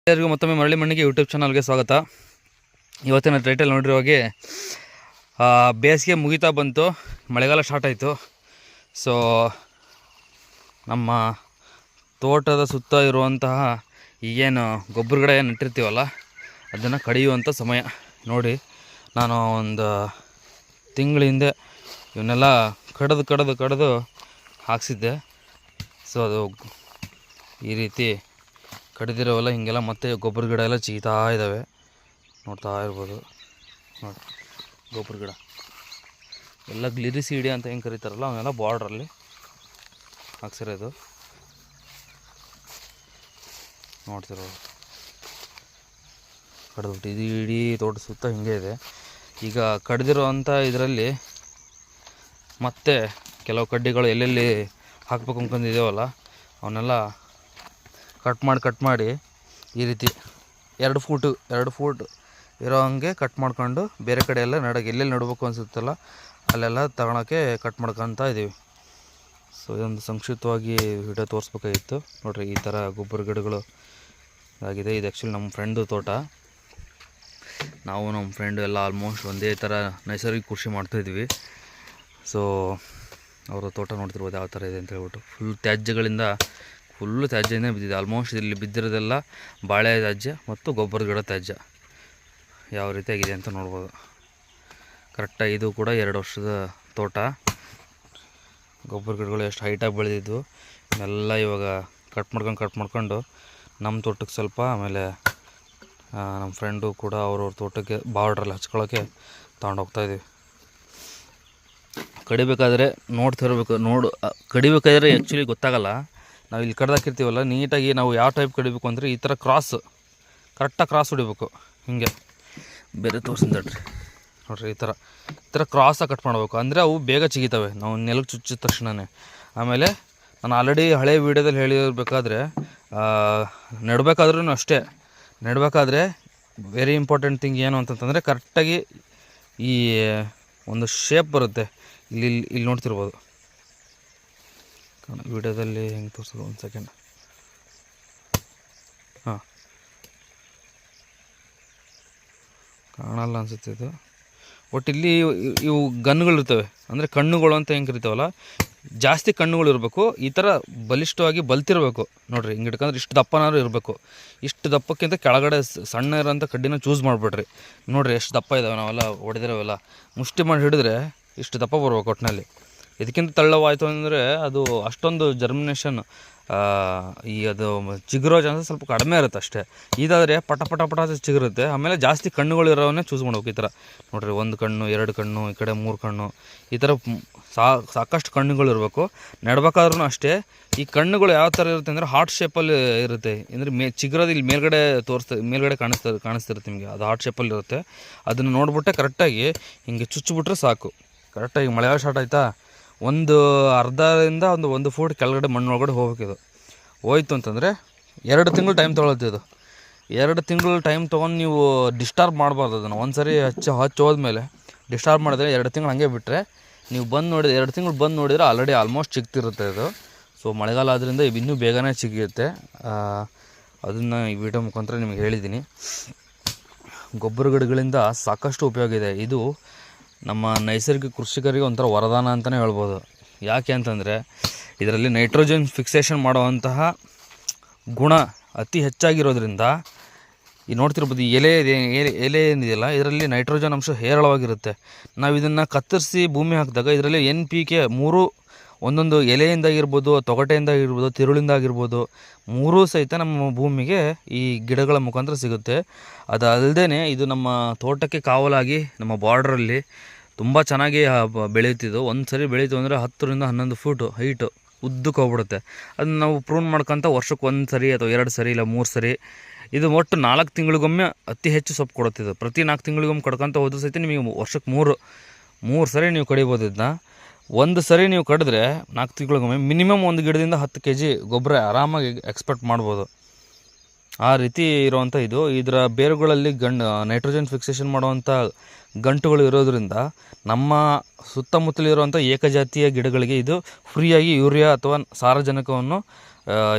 ಎಲ್ಲರಿಗೂ ಮತ್ತೊಮ್ಮೆ ಮರಳಿ ಮಣ್ಣಿಗೆ ಯೂಟ್ಯೂಬ್ ಚಾನಲ್ಗೆ ಸ್ವಾಗತ. ಇವತ್ತಿನ ಟೈಟಲ್ ನೋಡಿರೋ ಹಾಗೆ ಬೇಸಿಗೆ ಮುಗಿತಾ ಬಂತು, ಮಳೆಗಾಲ ಸ್ಟಾರ್ಟ್ ಆಯಿತು. ಸೊ ನಮ್ಮ ತೋಟದ ಸುತ್ತ ಇರುವಂತಹ ಈಗೇನು ಗೊಬ್ಬರ ಗಿಡ ಏನು ನೆಟ್ಟಿರ್ತೀವಲ್ಲ ಅದನ್ನು ಕಡಿಯುವಂಥ ಸಮಯ. ನೋಡಿ, ನಾನು ಒಂದು ತಿಂಗಳ ಹಿಂದೆ ಇವನ್ನೆಲ್ಲ ಕಡಿದು ಹಾಕ್ಸಿದ್ದೆ. ಸೊ ಅದು ಈ ರೀತಿ ಕಡಿದಿರೋವಲ್ಲ ಹೀಗೆಲ್ಲ ಮತ್ತೆ ಗೊಬ್ಬರ ಗಿಡ ಎಲ್ಲ ಚೀತಾ ಇದ್ದಾವೆ, ನೋಡ್ತಾ ಇರ್ಬೋದು. ನೋಡಿ, ಗೊಬ್ಬರ ಗಿಡ ಎಲ್ಲ ಗ್ಲಿರಿಸೀಡಿ ಅಂತ ಹೆಂಗೆ ಕರೀತಾರಲ್ಲ ಅವನ್ನೆಲ್ಲ ಬಾರ್ಡ್ರಲ್ಲಿ ಹಾಕ್ಸಿರೋದು ನೋಡ್ತಿರೋದು. ಕಡಿದ್ಬಿಟ್ಟು ಇದು ಇಡೀ ತೋಟ ಸುತ್ತ ಹಿಂಗೆ ಇದೆ. ಈಗ ಕಡಿದಿರೋ ಅಂಥ ಇದರಲ್ಲಿ ಮತ್ತೆ ಕೆಲವು ಕಡ್ಡಿಗಳು ಎಲ್ಲೆಲ್ಲಿ ಹಾಕ್ಬೇಕು ಅಂದ್ಕೊಂಡಿದ್ದೇವಲ್ಲ ಅವನ್ನೆಲ್ಲ ಕಟ್ ಮಾಡಿ ಈ ರೀತಿ 2 ಫೂಟ್ ಇರೋ ಹಂಗೆ ಕಟ್ ಮಾಡ್ಕೊಂಡು ಬೇರೆ ಕಡೆ ಎಲ್ಲ ಎಲ್ಲೆಲ್ಲಿ ನೆಡಬೇಕು ಅನಿಸುತ್ತಲ್ಲ ಅಲ್ಲೆಲ್ಲ ತಗೊಳಕ್ಕೆ ಕಟ್ ಮಾಡ್ಕೊತ ಇದ್ದೀವಿ. ಸೊ ಇದೊಂದು ಸಂಕ್ಷಿಪ್ತವಾಗಿ ವಿಡಿಯೋ ತೋರಿಸ್ಬೇಕಾಗಿತ್ತು. ನೋಡಿರಿ, ಈ ಥರ ಗೊಬ್ಬರ ಗಿಡಗಳು ಆಗಿದೆ. ಇದು ಆ್ಯಕ್ಚುಲಿ ನಮ್ಮ ಫ್ರೆಂಡು ತೋಟ. ನಾವು ನಮ್ಮ ಫ್ರೆಂಡು ಎಲ್ಲ ಆಲ್ಮೋಸ್ಟ್ ಒಂದೇ ಥರ ನೈಸರ್ಗಿಕ ಕೃಷಿ ಮಾಡ್ತಾಯಿದ್ವಿ. ಸೊ ಅವರ ತೋಟ ನೋಡ್ತಿರ್ಬೋದು ಯಾವ ಥರ ಇದೆ ಅಂತ ಹೇಳ್ಬಿಟ್ಟು. ಫುಲ್ಲು ತ್ಯಾಜ್ಯನೇ ಬಿದ್ದಿದೆ. ಆಲ್ಮೋಸ್ಟ್ ಇಲ್ಲಿ ಬಿದ್ದಿರೋದೆಲ್ಲ ಬಾಳೆ ತ್ಯಾಜ್ಯ ಮತ್ತು ಗೊಬ್ಬರ ಗಿಡ ತ್ಯಾಜ್ಯ ಯಾವ ರೀತಿಯಾಗಿದೆ ಅಂತ ನೋಡ್ಬೋದು. ಕರೆಕ್ಟಾಗಿ ಇದು ಕೂಡ 2 ವರ್ಷದ ತೋಟ. ಗೊಬ್ಬರ ಗಿಡಗಳು ಎಷ್ಟು ಹೈಟಾಗಿ ಬೆಳೆದಿದ್ವು ಎಲ್ಲ ಇವಾಗ ಕಟ್ ಮಾಡ್ಕೊಂಡು ನಮ್ಮ ತೋಟಕ್ಕೆ ಸ್ವಲ್ಪ, ಆಮೇಲೆ ನಮ್ಮ ಫ್ರೆಂಡು ಕೂಡ ಅವ್ರವ್ರ ತೋಟಕ್ಕೆ ಬಾರ್ಡ್ರಲ್ಲಿ ಹಚ್ಕೊಳ್ಳೋಕ್ಕೆ ತೊಗೊಂಡೋಗ್ತಾಯಿದ್ದೀವಿ. ಕಡಿಬೇಕಾದ್ರೆ ಕಡಿಬೇಕಾದ್ರೆ ಆ್ಯಕ್ಚುಲಿ ಗೊತ್ತಾಗಲ್ಲ. ನಾವು ಇಲ್ಲಿ ಕಡ್ದಾಕಿರ್ತೀವಲ್ಲ, ನೀಟಾಗಿ ನಾವು ಯಾವ ಟೈಪ್ ಕಡಿಬೇಕು ಅಂದರೆ ಈ ಥರ ಕರೆಕ್ಟಾಗಿ ಕ್ರಾಸ್ ಹೊಡಿಬೇಕು. ಹೀಗೆ ಬೇರೆ ತೋರಿಸಿದ್ರಿ ನೋಡಿರಿ, ಈ ಥರ ಕ್ರಾಸಾಗಿ ಕಟ್ ಮಾಡಬೇಕು. ಅಂದರೆ ಅವು ಬೇಗ ಚಿಗಿತವೆ ನಾವು ನೆಲಕ್ಕೆ ಚುಚ್ಚಿದ ತಕ್ಷಣವೇ. ಆಮೇಲೆ ನಾನು ಆಲ್ರೆಡಿ ಹಳೆ ವೀಡಿಯೋದಲ್ಲಿ ಹೇಳಿರಬೇಕಾದ್ರೆ ನೆಡಬೇಕಾದ್ರೂ ಅಷ್ಟೇ, ನೆಡಬೇಕಾದ್ರೆ ವೆರಿ ಇಂಪಾರ್ಟೆಂಟ್ ಥಿಂಗ್ ಏನು ಅಂತಂತಂದರೆ ಕರೆಕ್ಟಾಗಿ ಈ ಒಂದು ಶೇಪ್ ಬರುತ್ತೆ. ಇಲ್ಲಿ ನೋಡ್ತಿರ್ಬೋದು ವಿಡಿಯೋದಲ್ಲಿ ಹೆಂಗೆ ತೋರಿಸೋದು, ಒಂದು ಸೆಕೆಂಡ್. ಹಾಂ, ಕಾಣಲ್ಲ ಅನಿಸುತ್ತೆ ಇದು. ಒಟ್ಟು ಇಲ್ಲಿ ಇವು ಗನ್ನುಗಳಿರ್ತವೆ, ಅಂದರೆ ಕಣ್ಣುಗಳು ಅಂತ ಹೆಂಗೆ ಕರಿತಾವಲ್ಲ, ಜಾಸ್ತಿ ಕಣ್ಣುಗಳು ಇರಬೇಕು. ಈ ಥರ ಬಲಿಷ್ಠವಾಗಿ ಬಲ್ತಿರಬೇಕು. ನೋಡಿರಿ, ಹಿಂಗೆ ಹಿಡ್ಕಂದ್ರೆ ಇಷ್ಟು ದಪ್ಪನಾದ್ರು ಇರಬೇಕು. ಇಷ್ಟು ದಪ್ಪಕ್ಕಿಂತ ಕೆಳಗಡೆ ಸಣ್ಣ ಇರೋಂಥ ಕಡ್ಡಿನ ಚೂಸ್ ಮಾಡಿಬಿಡ್ರಿ. ನೋಡಿರಿ ಎಷ್ಟು ದಪ್ಪ ಇದ್ದಾವೆ, ನಾವೆಲ್ಲ ಹೊಡೆದಿರೋವೆಲ್ಲ ಮುಷ್ಟಿ ಮಾಡಿ ಹಿಡಿದ್ರೆ ಇಷ್ಟು ದಪ್ಪ ಬರ್ಬೇಕು ಒಟ್ಟಿನಲ್ಲಿ. ಇದಕ್ಕಿಂತ ತಳ್ಳವಾಯಿತು ಅಂದರೆ ಅದು ಅಷ್ಟೊಂದು ಜರ್ಮಿನೇಷನ್ ಅದು ಚಿಗುರೋ ಚಾನ್ಸಸ್ ಸ್ವಲ್ಪ ಕಡಿಮೆ ಇರುತ್ತೆ ಅಷ್ಟೇ. ಇದಾದರೆ ಪಟ ಚಿಗುರುತ್ತೆ. ಆಮೇಲೆ ಜಾಸ್ತಿ ಕಣ್ಣುಗಳಿರೋವನ್ನೇ ಚೂಸ್ ಮಾಡ್ಬೇಕು. ಈ ಥರ ನೋಡಿರಿ, 1 ಕಣ್ಣು 2 ಕಣ್ಣು, ಈ ಕಡೆ 3 ಕಣ್ಣು, ಈ ಥರ ಸಾಕಷ್ಟು ಕಣ್ಣುಗಳಿರಬೇಕು. ನೆಡ್ಬೇಕಾದ್ರೂ ಅಷ್ಟೇ. ಈ ಕಣ್ಣುಗಳು ಯಾವ ಥರ ಇರುತ್ತೆ ಅಂದರೆ ಹಾರ್ಟ್ ಶೇಪಲ್ಲಿ ಇರುತ್ತೆ. ಅಂದರೆ ಚಿಗುರೋದು ಇಲ್ಲಿ ಮೇಲ್ಗಡೆ ಕಾಣಿಸ್ತಿರುತ್ತೆ ನಿಮಗೆ. ಅದು ಹಾರ್ಟ್ ಶೇಪಲ್ಲಿ ಇರುತ್ತೆ. ಅದನ್ನು ನೋಡ್ಬಿಟ್ಟೆ ಕರೆಕ್ಟಾಗಿ ಹಿಂಗೆ ಚುಚ್ಚಿಬಿಟ್ರೆ ಸಾಕು. ಕರೆಕ್ಟಾಗಿ ಮಳೆಗಾಲ ಸ್ಟಾರ್ಟ್ ಆಯಿತಾ, ಒಂದು ಅರ್ಧದಿಂದ ಒಂದು ಫೂಟ್ ಕೆಳಗಡೆ ಮಣ್ಣೊಳಗಡೆ ಹೋಗ್ಬೇಕಿದು. ಹೋಯ್ತು ಅಂತಂದರೆ 2 ತಿಂಗಳು ಟೈಮ್ ತೊಗೊಳುತ್ತೆ ಇದು. 2 ತಿಂಗಳು ಟೈಮ್ ತೊಗೊಂಡು ನೀವು ಡಿಸ್ಟರ್ಬ್ ಮಾಡಬಾರ್ದು ಅದನ್ನು. ಒಂದು ಸರಿ ಹೋದ್ಮೇಲೆ ಡಿಸ್ಟರ್ಬ್ ಮಾಡಿದ್ರೆ 2 ತಿಂಗಳು ಹಾಗೆ ಬಿಟ್ಟರೆ ನೀವು 2 ತಿಂಗಳು ಬಂದು ನೋಡಿದರೆ ಆಲ್ರೆಡಿ ಆಲ್ಮೋಸ್ಟ್ ಚಿಗ್ತಿರುತ್ತೆ ಇದು. ಸೊ ಮಳೆಗಾಲ ಆದ್ದರಿಂದ ಇನ್ನೂ ಬೇಗನೆ ಚಿಗಿಯುತ್ತೆ. ಅದನ್ನು ಈ ವಿಡಿಯೋ ಮುಖಾಂತರ ನಿಮಗೆ ಹೇಳಿದ್ದೀನಿ. ಗೊಬ್ಬರ ಗಿಡಗಳಿಂದ ಸಾಕಷ್ಟು ಉಪಯೋಗ ಇದೆ. ಇದು ನಮ್ಮ ನೈಸರ್ಗಿಕ ಕೃಷಿಕರಿಗೆ ಒಂಥರ ವರದಾನ ಅಂತಲೇ ಹೇಳ್ಬೋದು. ಯಾಕೆ ಅಂತಂದರೆ ಇದರಲ್ಲಿ ನೈಟ್ರೋಜನ್ ಫಿಕ್ಸೇಷನ್ ಮಾಡುವಂತಹ ಗುಣ ಅತಿ ಹೆಚ್ಚಾಗಿರೋದ್ರಿಂದ ಈ ನೋಡ್ತಿರ್ಬೋದು, ಈ ಎಲೆ ಏನಿದೆಯಲ್ಲ ಇದರಲ್ಲಿ ನೈಟ್ರೋಜನ್ ಅಂಶ ಹೇರಳವಾಗಿರುತ್ತೆ. ನಾವು ಇದನ್ನು ಕತ್ತರಿಸಿ ಭೂಮಿ ಹಾಕಿದಾಗ ಇದರಲ್ಲಿ NPK 3 ಒಂದೊಂದು ಎಲೆಯಿಂದಾಗಿರ್ಬೋದು, ತೊಗಟೆಯಿಂದಾಗಿರ್ಬೋದು, ತಿರುಳಿಂದಾಗಿರ್ಬೋದು 3 ಸಹಿತ ನಮ್ಮ ಭೂಮಿಗೆ ಈ ಗಿಡಗಳ ಮುಖಾಂತರ ಸಿಗುತ್ತೆ. ಅದಲ್ಲದೆ ಇದು ನಮ್ಮ ತೋಟಕ್ಕೆ ಕಾವಲಾಗಿ ನಮ್ಮ ಬಾರ್ಡ್ರಲ್ಲಿ ತುಂಬ ಚೆನ್ನಾಗಿ ಬೆಳೆಯುತ್ತಿದ್ದು. ಒಂದು ಸರಿ ಬೆಳೀತು ಅಂದರೆ 10 ರಿಂದ 11 ಫೂಟು ಹೈಟು ಉದ್ದಕ್ಕೆ ಹೋಗ್ಬಿಡುತ್ತೆ. ಅದನ್ನು ನಾವು ಪ್ರೂನ್ ಮಾಡ್ಕೊತ ವರ್ಷಕ್ಕೆ 1 ಸರಿ ಅಥವಾ 2 ಸರಿ ಇಲ್ಲ 3 ಸರಿ, ಇದು ಒಟ್ಟು 4 ತಿಂಗಳಿಗೊಮ್ಮೆ ಅತಿ ಹೆಚ್ಚು ಸೊಪ್ಪು ಕೊಡುತ್ತಿದ್ದು. ಪ್ರತಿ 4 ತಿಂಗಳಿಗೊಮ್ಮೆ ಕಡ್ಕೊತ ಹೋದ್ರೂ ಸಹಿತ ನಿಮಗೆ ವರ್ಷಕ್ಕೆ 3 ಸರಿ ನೀವು ಕಡಿಬೋದು. ಇದನ್ನ ಒಂದು ಸರಿ ನೀವು ಕಡಿದ್ರೆ 4 ತಿಂಗಳಿಗೊಮ್ಮೆ ಮಿನಿಮಮ್ ಒಂದು ಗಿಡದಿಂದ 10 kg ಗೊಬ್ಬರ ಆರಾಮಾಗಿ ಎಕ್ಸ್ಪೆಕ್ಟ್ ಮಾಡ್ಬೋದು. ಆ ರೀತಿ ಇರುವಂಥ ಇದರ ಬೇರುಗಳಲ್ಲಿ ನೈಟ್ರೋಜನ್ ಫಿಕ್ಸೇಷನ್ ಮಾಡುವಂಥ ಗಂಟುಗಳು ಇರೋದರಿಂದ ನಮ್ಮ ಸುತ್ತಮುತ್ತಲಿರುವಂಥ ಏಕಜಾತಿಯ ಗಿಡಗಳಿಗೆ ಇದು ಫ್ರೀಯಾಗಿ ಯೂರಿಯಾ ಅಥವಾ ಸಾರಜನಕವನ್ನು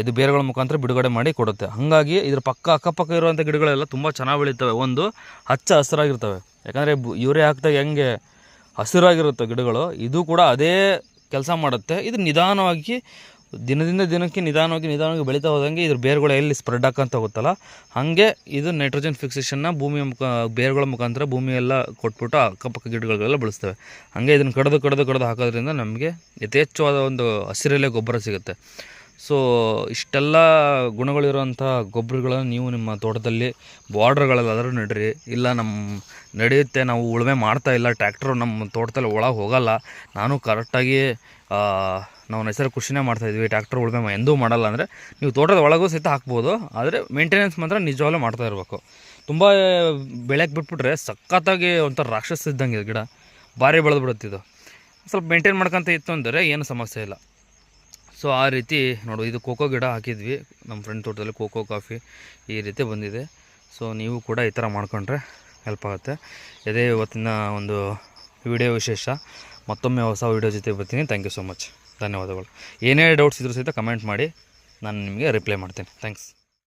ಇದು ಬೇರುಗಳ ಮುಖಾಂತರ ಬಿಡುಗಡೆ ಮಾಡಿ ಕೊಡುತ್ತೆ. ಹಾಗಾಗಿ ಇದ್ರ ಅಕ್ಕಪಕ್ಕ ಇರುವಂಥ ಗಿಡಗಳೆಲ್ಲ ತುಂಬ ಚೆನ್ನಾಗಿ ಬೆಳೀತವೆ. ಒಂದು ಹಚ್ಚ ಹಸಿರಾಗಿರ್ತವೆ. ಯಾಕಂದರೆ ಯೂರಿಯಾ ಹಾಕಿದಾಗ ಹೆಂಗೆ ಹಸಿರಾಗಿರುತ್ತೆ ಗಿಡಗಳು, ಇದು ಕೂಡ ಅದೇ ಕೆಲಸ ಮಾಡುತ್ತೆ. ಇದು ನಿಧಾನವಾಗಿ ದಿನದಿಂದ ದಿನಕ್ಕೆ ನಿಧಾನವಾಗಿ ಬೆಳೀತಾ ಹೋದಂಗೆ ಇದ್ರ ಬೇರುಗಳು ಎಲ್ಲಿ ಸ್ಪ್ರೆಡ್ ಹಾಕಂತ ಹೋಗುತ್ತಲ್ಲ, ಹಾಗೆ ಇದು ನೈಟ್ರೋಜನ್ ಫಿಕ್ಸೇಷನ್ನ ಭೂಮಿಯ ಬೇರುಗಳ ಮುಖಾಂತರ ಭೂಮಿಯೆಲ್ಲ ಕೊಟ್ಬಿಟ್ಟು ಅಕ್ಕಪಕ್ಕ ಗಿಡಗಳೆಲ್ಲ ಬೆಳೆಸ್ತವೆ. ಹಾಗೆ ಇದನ್ನು ಕಡ್ದು ಹಾಕೋದ್ರಿಂದ ನಮಗೆ ಯಥೇಚ್ಛವಾದ ಒಂದು ಹಸಿರೆಲೆ ಗೊಬ್ಬರ ಸಿಗುತ್ತೆ. ಸೊ ಇಷ್ಟೆಲ್ಲ ಗುಣಗಳಿರುವಂಥ ಗೊಬ್ಬರಗಳನ್ನು ನೀವು ನಿಮ್ಮ ತೋಟದಲ್ಲಿ ಬಾರ್ಡ್ರ್ಗಳಲ್ಲಾದರೂ ನಡ್ರಿ. ಇಲ್ಲ ನಡೆಯುತ್ತೆ, ನಾವು ಉಳುಮೆ ಮಾಡ್ತಾಯಿಲ್ಲ, ಟ್ರ್ಯಾಕ್ಟ್ರು ನಮ್ಮ ತೋಟದಲ್ಲಿ ಒಳಗೆ ಹೋಗಲ್ಲ, ನಾನು ಕರೆಕ್ಟಾಗಿ ನಾವು ನೈಸರ್ಗಿಕ ಕೃಷಿನೇ ಮಾಡ್ತಾಯಿದ್ವಿ, ಟ್ರ್ಯಾಕ್ಟರ್ ಉಳುಮೆ ಎಂದೂ ಮಾಡಲ್ಲ ಅಂದರೆ ನೀವು ತೋಟದ ಒಳಗೂ ಸಹಿತ ಹಾಕ್ಬೋದು. ಆದರೆ ಮೇಂಟೆನೆನ್ಸ್ ಮಾತ್ರ ನಿಜವಾಗ್ಲೂ ಮಾಡ್ತಾ ಇರಬೇಕು. ತುಂಬ ಬೆಳೆಯಕ್ಕೆ ಬಿಟ್ಬಿಟ್ರೆ ಸಖತ್ತಾಗಿ ಒಂಥರ ರಾಕ್ಷಸ ಇದ್ದಂಗೆ ಗಿಡ ಭಾರಿ ಬೆಳೆದ್ಬಿಡುತ್ತಿದ್ದು. ಸ್ವಲ್ಪ ಮೇಂಟೈನ್ ಮಾಡ್ಕೊತ ಇತ್ತು ಅಂದರೆ ಏನು ಸಮಸ್ಯೆ ಇಲ್ಲ. ಸೊ ಆ ರೀತಿ ನೋಡು, ಇದು ಕೋಕೋ ಗಿಡ ಹಾಕಿದ್ವಿ ನಮ್ಮ ಫ್ರೆಂಡ್ ತೋಟದಲ್ಲಿ, ಕೋಕೋ ಕಾಫಿ ಈ ರೀತಿ ಬಂದಿದೆ. ಸೊ ನೀವು ಕೂಡ ಈ ಥರ ಮಾಡ್ಕೊಂಡ್ರೆ ಹೆಲ್ಪ್ ಆಗುತ್ತೆ. ಇದೇ ಇವತ್ತಿನ ಒಂದು ವಿಡಿಯೋ ವಿಶೇಷ. ಮತ್ತೊಮ್ಮೆ ಹೊಸ ವಿಡಿಯೋ ಜೊತೆ ಬರ್ತೀನಿ. Thank you so much. ಧನ್ಯವಾದಗಳು. ಏನೇ ಡೌಟ್ಸ್ ಇದ್ರೂ ಸಹಿತ ಕಮೆಂಟ್ ಮಾಡಿ, ನಾನು ನಿಮಗೆ ರಿಪ್ಲೈ ಮಾಡ್ತೀನಿ. ಥ್ಯಾಂಕ್ಸ್.